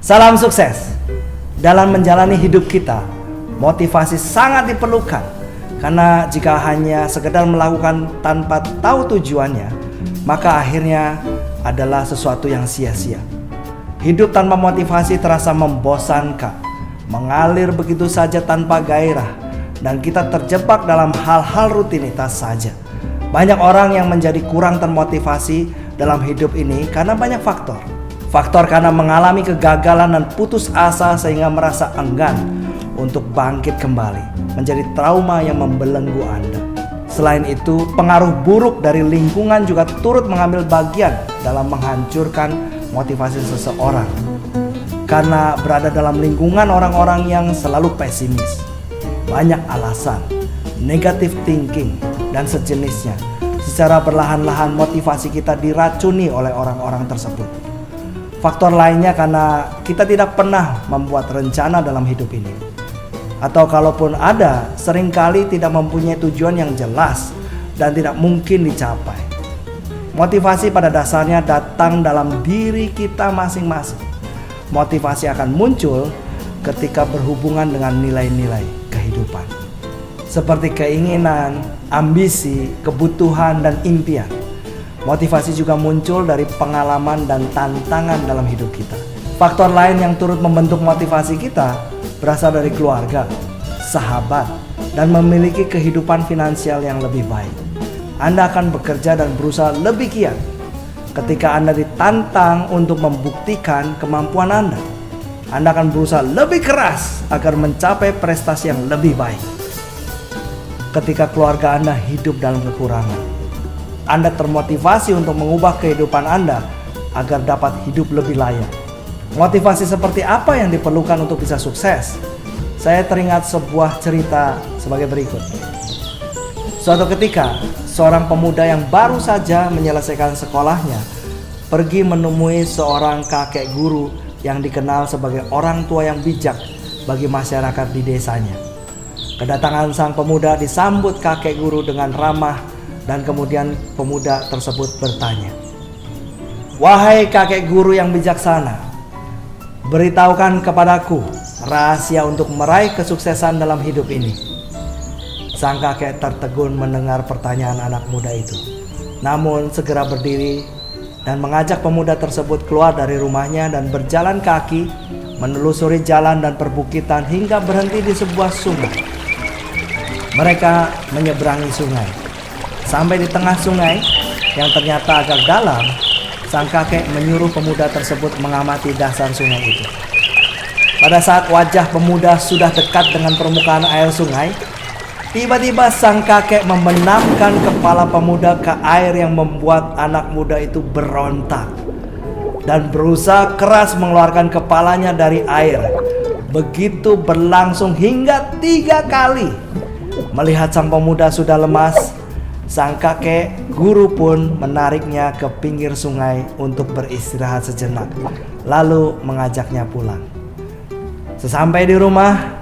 Salam sukses. Dalam menjalani hidup kita, motivasi sangat diperlukan. Karena jika hanya sekedar melakukan tanpa tahu tujuannya, maka akhirnya adalah sesuatu yang sia-sia. Hidup tanpa motivasi terasa membosankan, mengalir begitu saja tanpa gairah, dan kita terjebak dalam hal-hal rutinitas saja. Banyak orang yang menjadi kurang termotivasi dalam hidup ini karena banyak faktor. Faktor karena mengalami kegagalan dan putus asa sehingga merasa enggan untuk bangkit kembali, menjadi trauma yang membelenggu Anda. Selain itu, pengaruh buruk dari lingkungan juga turut mengambil bagian dalam menghancurkan motivasi seseorang. Karena berada dalam lingkungan orang-orang yang selalu pesimis, banyak alasan, negative thinking, dan sejenisnya. Secara perlahan-lahan motivasi kita diracuni oleh orang-orang tersebut. Faktor lainnya karena kita tidak pernah membuat rencana dalam hidup ini. Atau kalaupun ada, seringkali tidak mempunyai tujuan yang jelas dan tidak mungkin dicapai. Motivasi pada dasarnya datang dalam diri kita masing-masing. Motivasi akan muncul ketika berhubungan dengan nilai-nilai kehidupan, seperti keinginan, ambisi, kebutuhan, dan impian. Motivasi juga muncul dari pengalaman dan tantangan dalam hidup kita. Faktor lain yang turut membentuk motivasi kita berasal dari keluarga, sahabat, dan memiliki kehidupan finansial yang lebih baik. Anda akan bekerja dan berusaha lebih giat ketika Anda ditantang untuk membuktikan kemampuan Anda. Anda akan berusaha lebih keras agar mencapai prestasi yang lebih baik. Ketika keluarga Anda hidup dalam kekurangan, Anda termotivasi untuk mengubah kehidupan Anda agar dapat hidup lebih layak. Motivasi seperti apa yang diperlukan untuk bisa sukses? Saya teringat sebuah cerita sebagai berikut. Suatu ketika, seorang pemuda yang baru saja menyelesaikan sekolahnya pergi menemui seorang kakek guru yang dikenal sebagai orang tua yang bijak bagi masyarakat di desanya. Kedatangan sang pemuda disambut kakek guru dengan ramah, dan kemudian pemuda tersebut bertanya, "Wahai kakek guru yang bijaksana, beritahukan kepadaku rahasia untuk meraih kesuksesan dalam hidup ini." Sang kakek tertegun mendengar pertanyaan anak muda itu, namun segera berdiri dan mengajak pemuda tersebut keluar dari rumahnya dan berjalan kaki menelusuri jalan dan perbukitan hingga berhenti di sebuah sungai. Mereka menyeberangi sungai. Sampai di tengah sungai yang ternyata agak dalam, sang kakek menyuruh pemuda tersebut mengamati dasar sungai itu. Pada saat wajah pemuda sudah dekat dengan permukaan air sungai, tiba-tiba sang kakek membenamkan kepala pemuda ke air yang membuat anak muda itu berontak dan berusaha keras mengeluarkan kepalanya dari air. Begitu berlangsung hingga 3 kali. Melihat sang pemuda sudah lemas, sang kakek guru pun menariknya ke pinggir sungai untuk beristirahat sejenak, lalu mengajaknya pulang. Sesampai di rumah,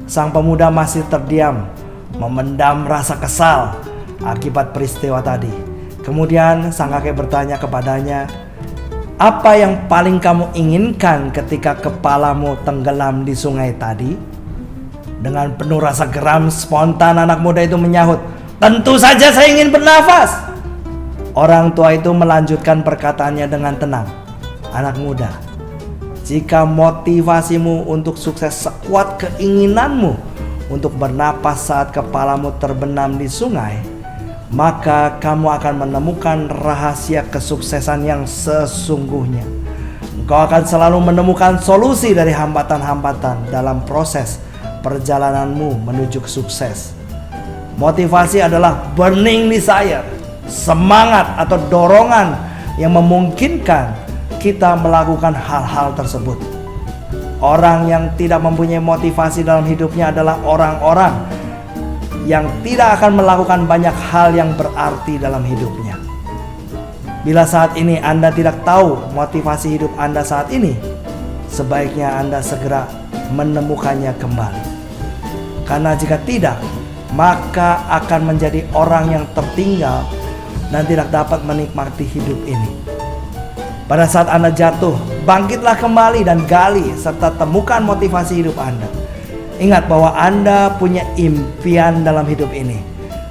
sang pemuda masih terdiam, memendam rasa kesal akibat peristiwa tadi. Kemudian sang kakek bertanya kepadanya, "Apa yang paling kamu inginkan ketika kepalamu tenggelam di sungai tadi?" Dengan penuh rasa geram, spontan anak muda itu menyahut, "Tentu saja saya ingin bernafas." Orang tua itu melanjutkan perkataannya dengan tenang, "Anak muda, jika motivasimu untuk sukses sekuat keinginanmu untuk bernapas saat kepalamu terbenam di sungai, maka kamu akan menemukan rahasia kesuksesan yang sesungguhnya. Engkau akan selalu menemukan solusi dari hambatan-hambatan dalam proses perjalananmu menuju ke sukses." Motivasi adalah burning desire, semangat atau dorongan yang memungkinkan kita melakukan hal-hal tersebut. Orang yang tidak mempunyai motivasi dalam hidupnya adalah orang-orang yang tidak akan melakukan banyak hal yang berarti dalam hidupnya. Bila saat ini Anda tidak tahu motivasi hidup Anda saat ini, sebaiknya Anda segera menemukannya kembali. Karena jika tidak, maka akan menjadi orang yang tertinggal dan tidak dapat menikmati hidup ini. Pada saat Anda jatuh, bangkitlah kembali dan gali serta temukan motivasi hidup Anda. Ingat bahwa Anda punya impian dalam hidup ini.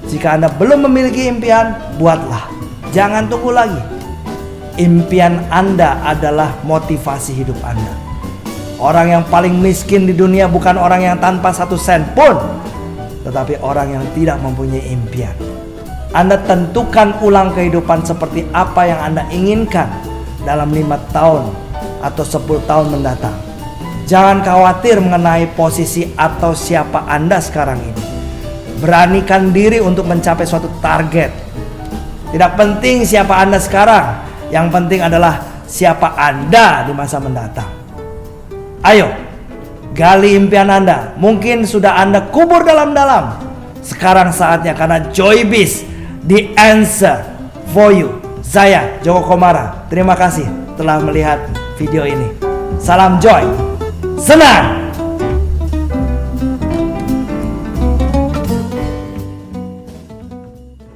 Jika Anda belum memiliki impian, buatlah. Jangan tunggu lagi. Impian Anda adalah motivasi hidup Anda. Orang yang paling miskin di dunia bukan orang yang tanpa 1 sen pun, tetapi orang yang tidak mempunyai impian. Anda tentukan ulang kehidupan seperti apa yang Anda inginkan dalam 5 tahun atau 10 tahun mendatang. Jangan khawatir mengenai posisi atau siapa Anda sekarang ini. Beranikan diri untuk mencapai suatu target. Tidak penting siapa Anda sekarang, yang penting adalah siapa Anda di masa mendatang. Ayo, gali impian Anda. Mungkin sudah Anda kubur dalam-dalam. Sekarang saatnya, karena Joybizz, the answer for you. Saya Joko Komara, terima kasih telah melihat video ini. Salam Joy, senang!